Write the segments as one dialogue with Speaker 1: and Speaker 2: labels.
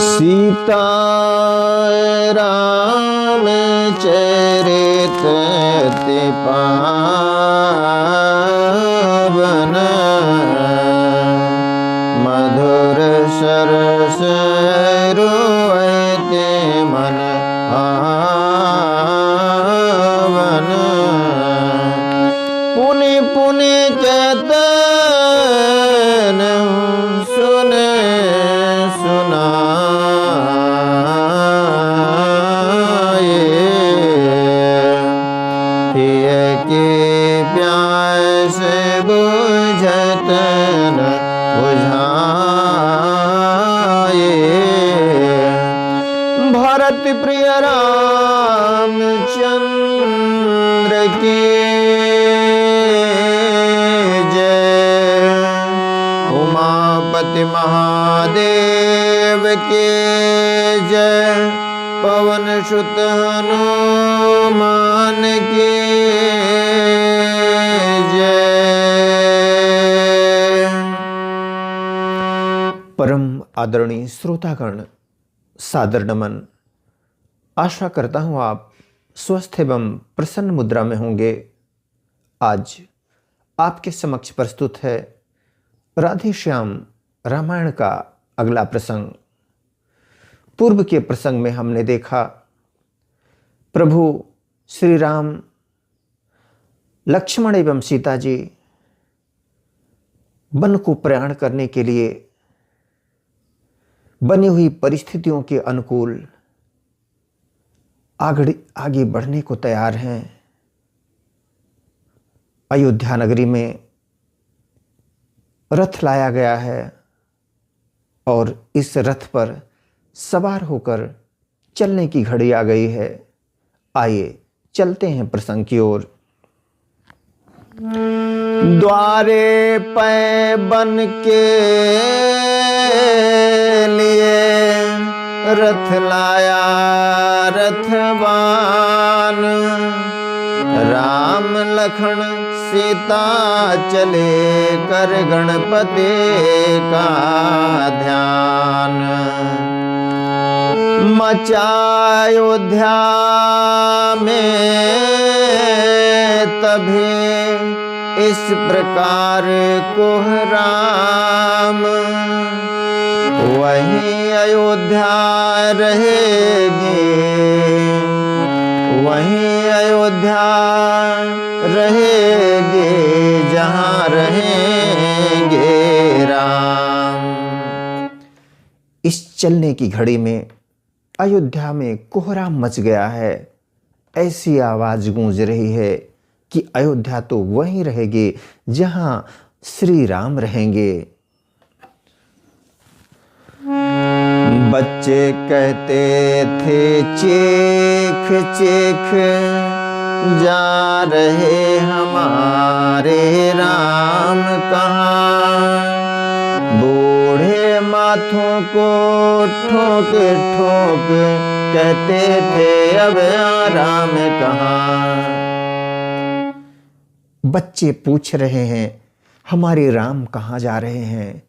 Speaker 1: सीता राम चरित अति पावन, मधुर सरस रोते मन पावन। पुनि पुनि कहते सुने सुनाए, पिय के प्यास बुझत न बुझाए। भरत प्रिय रामचंद्र की उमापति महादेव के जय, पवन सुत हनुमान के जय। परम आदरणीय श्रोतागण, सादर नमन। आशा करता हूं आप स्वस्थ एवं प्रसन्न मुद्रा में होंगे। आज आपके समक्ष प्रस्तुत है राधे श्याम रामायण का अगला प्रसंग। पूर्व के प्रसंग में हमने देखा प्रभु श्री राम लक्ष्मण एवं सीता जी वन को प्रयाण करने के लिए बनी हुई परिस्थितियों के अनुकूल आगे बढ़ने को तैयार हैं। अयोध्या नगरी में रथ लाया गया है और इस रथ पर सवार होकर चलने की घड़ी आ गई है। आइए चलते हैं प्रसंग की ओर। द्वारे पै बन के लिए रथ लाया रथवान, राम लखन सीता चले कर गणपति का ध्यान। मचा अयोध्या में तभी इस प्रकार कोहराम, वहीं अयोध्या रहेगी, वहीं अयोध्या रहेगी जहाँ रहेंगे राम। इस चलने की घड़ी में अयोध्या में कोहराम मच गया है। ऐसी आवाज गूंज रही है कि अयोध्या तो वहीं रहेगी जहां श्री राम रहेंगे। बच्चे कहते थे चीख चीख जा रहे हमारे राम कहाँ, बूढ़े माथों को ठोक ठोक कहते थे अब राम कहाँ। बच्चे पूछ रहे हैं हमारे राम कहाँ जा रहे हैं।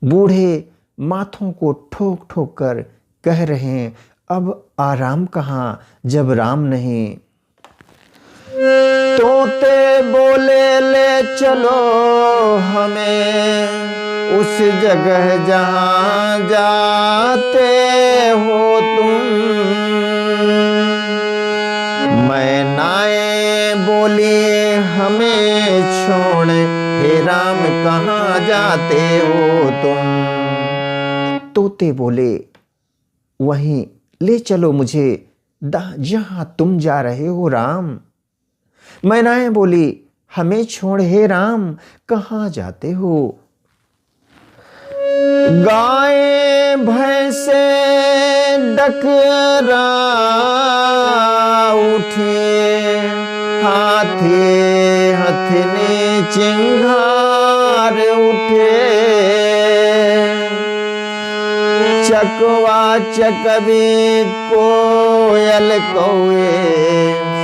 Speaker 1: बूढ़े माथों को ठोक ठोक कर कह रहे हैं अब आराम कहाँ जब राम नहीं। तोते बोले ले चलो हमें उस जगह जहाँ जाते हो तुम। मैनाएं बोली हमें छोड़ हे राम कहाँ जाते हो तुम। तोते बोले वहीं ले चलो मुझे जहां तुम जा रहे हो राम। मैनाएं बोली हमें छोड़ हे राम कहाँ जाते हो। गाय भैंसे डकरा उठे, हाथी हथनी चिंगार उठे। चकवा चकवी कोयल कौए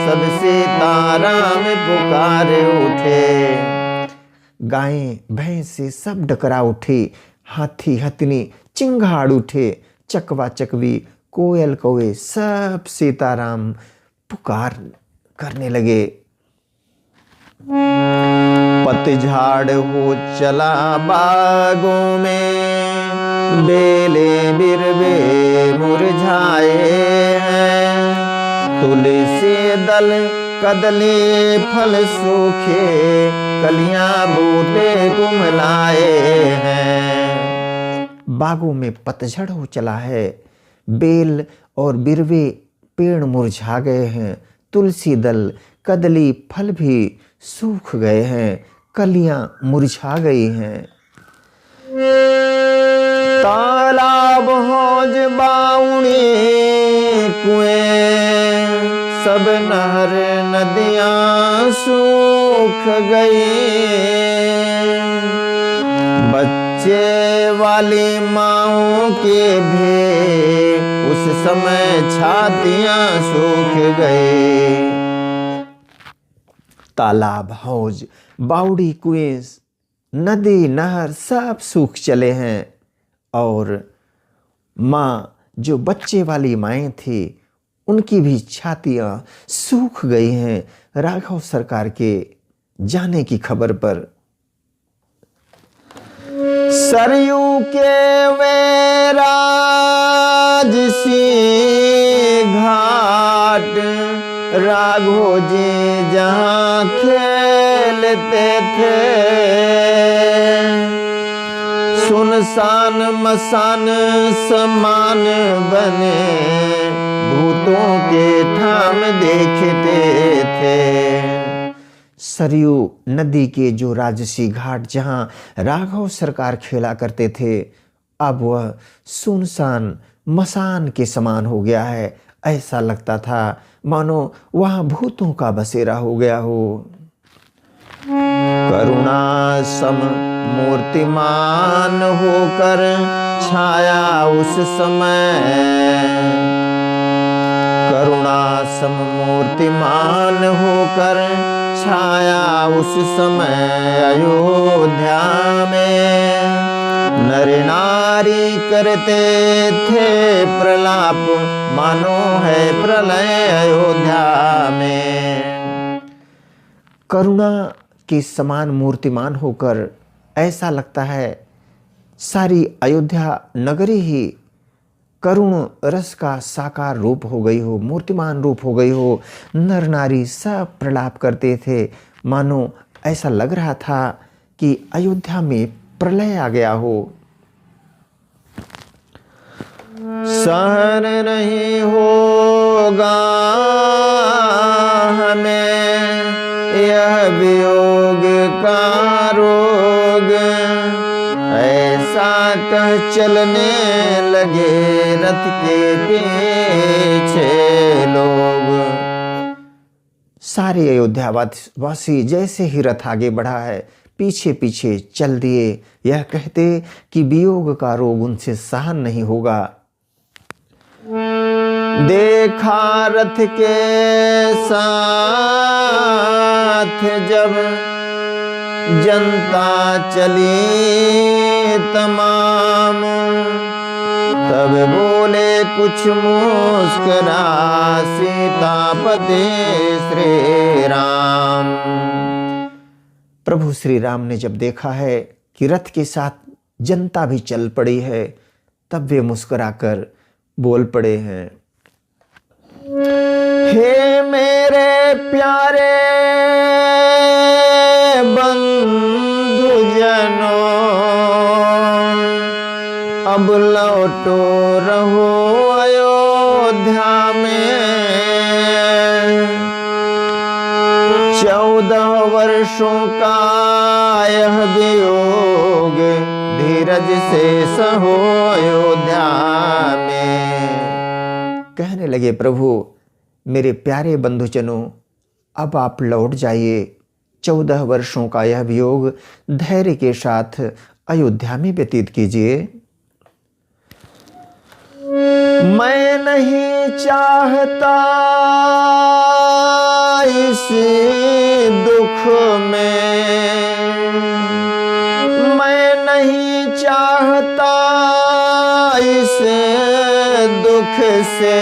Speaker 1: सब सीताराम पुकार उठे। गायें भैंसे सब डकरा उठी, हाथी हथनी चिंगाड़ उठे, चकवा चकवी, कोयल कौवे सब सीताराम पुकार करने लगे। पतझड़ हो चला बागों में, बेले बिरबे मुरझाए हैं, तुलसी दल कदली फल सूखे, कलियां बूटे कुम्हलाए हैं। बागों में पतझड़ हो चला है, बेल और बिरवे पेड़ मुरझा गए हैं, तुलसी दल कदली फल भी सूख गए हैं, कलियां मुरझा गई हैं। तालाब हौज बावड़ी कुएं, सब नहर नदियां सूख गई, बच्चे वाली माओं के भी उस समय छातियां सूख गई। तालाब हौज बावड़ी कुएं नदी नहर सब सूख चले हैं, और माँ जो बच्चे वाली माएँ थी उनकी भी छातियाँ सूख गई हैं राघव सरकार के जाने की खबर पर। सरयू के वे राजसी घाट, राघव जी जहाँ खेलते थे, सुनसान मसान समान बने, भूतों के ठाम देखते थे। सरयू नदी के जो राजसी घाट जहाँ राघव सरकार खेला करते थे, अब वह सुनसान मसान के समान हो गया है। ऐसा लगता था मानो वहाँ भूतों का बसेरा हो गया हो। करुणा सम मूर्तिमान होकर छाया उस समय, करुणा सम मूर्तिमान होकर छाया उस समय अयोध्या में, नर नारी करते थे प्रलाप, मानो है प्रलय अयोध्या में। करुणा के समान मूर्तिमान होकर ऐसा लगता है सारी अयोध्या नगरी ही करुण रस का साकार रूप हो गई हो, मूर्तिमान रूप हो गई हो। नर नारी सब प्रलाप करते थे, मानो ऐसा लग रहा था कि अयोध्या में प्रलय आ गया हो। सहन नहीं होगा हमें यह वियोग का रोग, ऐसा कह चलने लगे रथ के पीछे लोग। सारे अयोध्यावासी जैसे ही रथ आगे बढ़ा है, पीछे पीछे चल दिए, यह कहते कि वियोग का रोग उनसे सहन नहीं होगा। देखा रथ के साथ जब जनता चली तमाम, तब बोले कुछ मुस्कुरा सीतापति श्री राम। प्रभु श्री राम ने जब देखा है कि रथ के साथ जनता भी चल पड़ी है, तब वे मुस्कुराकर बोल पड़े हैं, हे मेरे प्यारे बंधुजनों, अब लौटो रहो अयोध्या में। 14 वर्षों का यह वियोग धीरज से सहो अयोध्या में। कहने लगे प्रभु मेरे प्यारे बंधुजनों, अब आप लौट जाइए। 14 वर्षों का यह वियोग धैर्य के साथ अयोध्या में व्यतीत कीजिए। मैं नहीं चाहता इस दुख में, मैं नहीं चाहता दुख से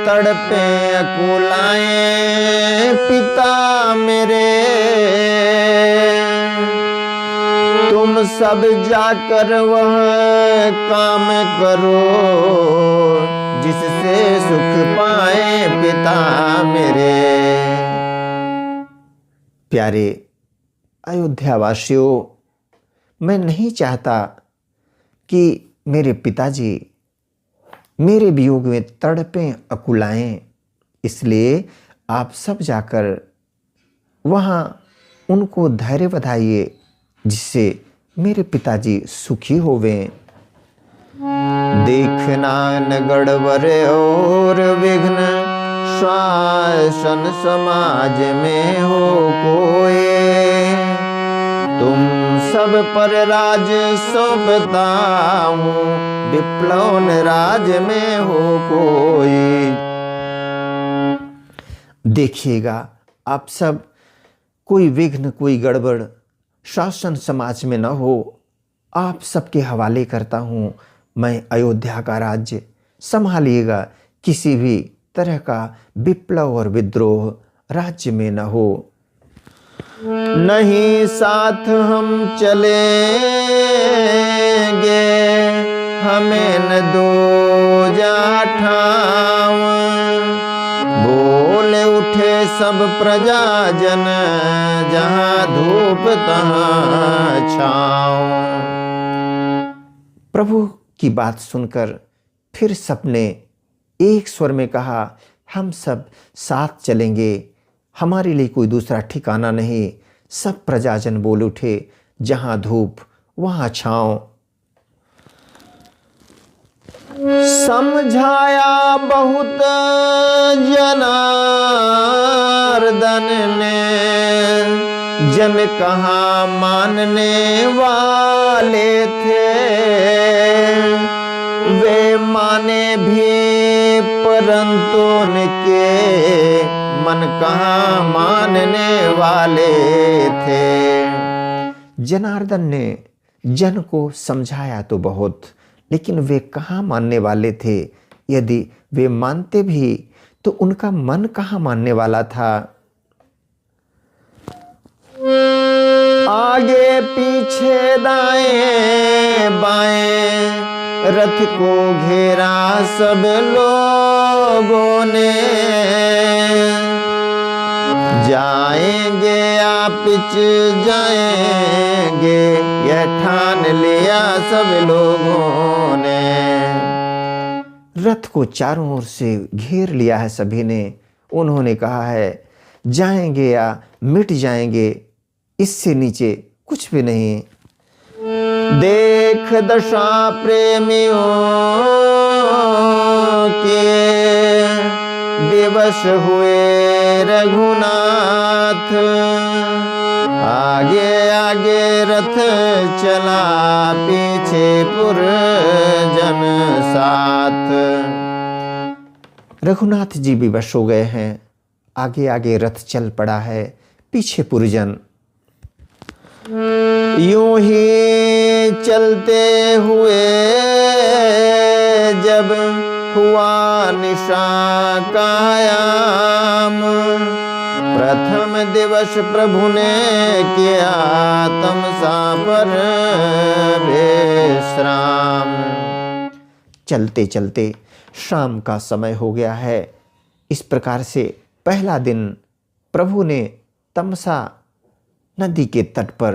Speaker 1: तड़पे अकुलाए पिता मेरे, तुम सब जाकर वह काम करो जिससे सुख पाए पिता मेरे। प्यारे अयोध्यावासियों, मैं नहीं चाहता कि मेरे पिताजी मेरे वियोग में तड़पें अकुलाएं, इसलिए आप सब जाकर वहाँ उनको धैर्य बधाइए जिससे मेरे पिताजी सुखी होवें। देखना न गड़बड़ और विघ्न शासन समाज में हो कोई, तुम सब पर राज सौंपता हूँ विप्लव राज में हो कोई। देखिएगा आप सब, कोई विघ्न कोई गड़बड़ शासन समाज में न हो। आप सबके हवाले करता हूँ मैं अयोध्या का राज्य, संभालिएगा किसी भी तरह का विप्लव और विद्रोह राज्य में न हो। नहीं साथ हम चलेंगे, हमें न दो जा ठाव, बोले उठे सब प्रजाजन जहाँ धूप तहाँ छाँव। प्रभु की बात सुनकर फिर सबने एक स्वर में कहा, हम सब साथ चलेंगे, हमारे लिए कोई दूसरा ठिकाना नहीं। सब प्रजाजन बोल उठे, जहाँ धूप वहाँ छाँव। समझाया बहुत जनार्दन ने, जन कहाँ मानने वाले थे, वे माने भी परंतु उनके मन कहाँ मानने वाले थे। जनार्दन ने जन को समझाया तो बहुत, लेकिन वे कहाँ मानने वाले थे। यदि वे मानते भी तो उनका मन कहाँ मानने वाला था। आगे पीछे दाएं बाएं रथ को घेरा सब लोगों ने, जाएंगे या पिछ जाएंगे यह ठान लिया सब लोगों ने। रथ को चारों ओर से घेर लिया है सभी ने। उन्होंने कहा है जाएंगे या मिट जाएंगे, इससे नीचे कुछ भी नहीं। देख दशा प्रेमियों के विवश हुए रघुनाथ, आगे आगे रथ चला पीछे पुरजन साथ। रघुनाथ जी विवश हो गए हैं, आगे आगे रथ चल पड़ा है, पीछे पुरजन। यूं ही चलते हुए जब हुआ निशा कायाम, प्रथम दिवस प्रभु ने किया तमसा पर विश्राम। चलते चलते शाम का समय हो गया है। इस प्रकार से पहला दिन प्रभु ने तमसा नदी के तट पर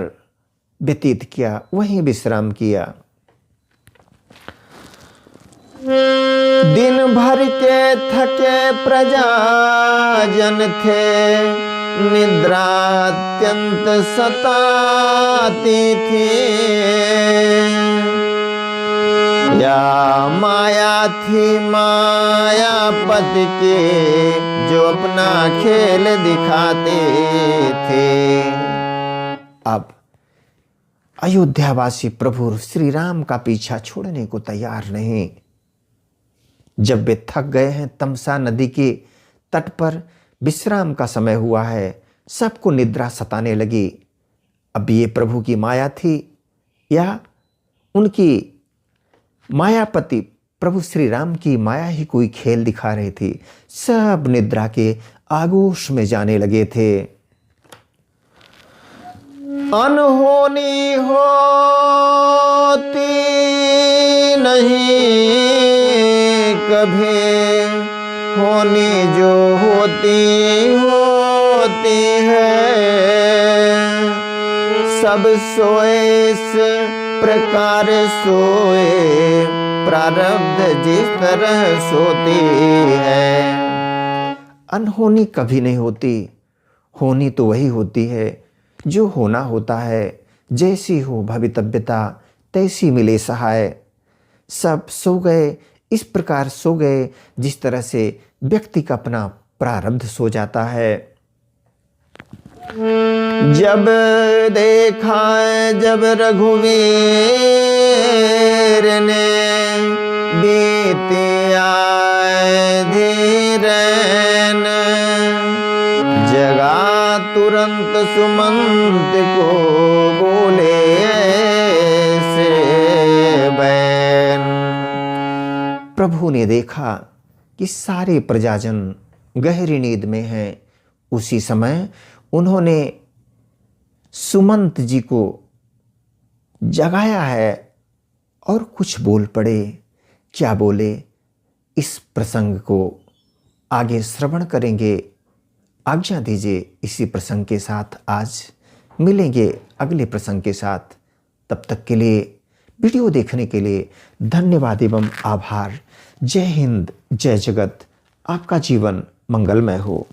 Speaker 1: व्यतीत किया, वहीं विश्राम किया। दिन भर के थके प्रजाजन थे, निद्रा अत्यंत सताती थी। या माया थी मायापति के जो अपना खेल दिखाते थे। अब अयोध्यावासी प्रभु श्री राम का पीछा छोड़ने को तैयार नहीं। जब वे थक गए हैं, तमसा नदी के तट पर विश्राम का समय हुआ है, सबको निद्रा सताने लगी। अब ये प्रभु की माया थी या उनकी मायापति प्रभु श्री राम की माया ही कोई खेल दिखा रही थी। सब निद्रा के आगोश में जाने लगे थे। अनहोनी होती नहीं कभी, होनी जो होती है। सब सोए इस प्रकार सोए, प्रारब्ध जिस तरह सोती है। अनहोनी कभी नहीं होती, होनी तो वही होती है जो होना होता है। जैसी हो भवितव्यता तैसी मिले सहाय। सब सो गए, इस प्रकार सो गए जिस तरह से व्यक्ति का अपना प्रारब्ध सो जाता है। जब देखा जब रघुवीर ने, बीती आए धीरन, जगा तुरंत सुमंत को, बोले ऐसे बैन। प्रभु ने देखा कि सारे प्रजाजन गहरी नींद में हैं। उसी समय उन्होंने सुमंत जी को जगाया है और कुछ बोल पड़े। क्या बोले, इस प्रसंग को आगे श्रवण करेंगे। आज्ञा दीजिए, इसी प्रसंग के साथ आज मिलेंगे अगले प्रसंग के साथ। तब तक के लिए वीडियो देखने के लिए धन्यवाद एवं आभार। जय हिंद, जय जगत। आपका जीवन मंगलमय हो।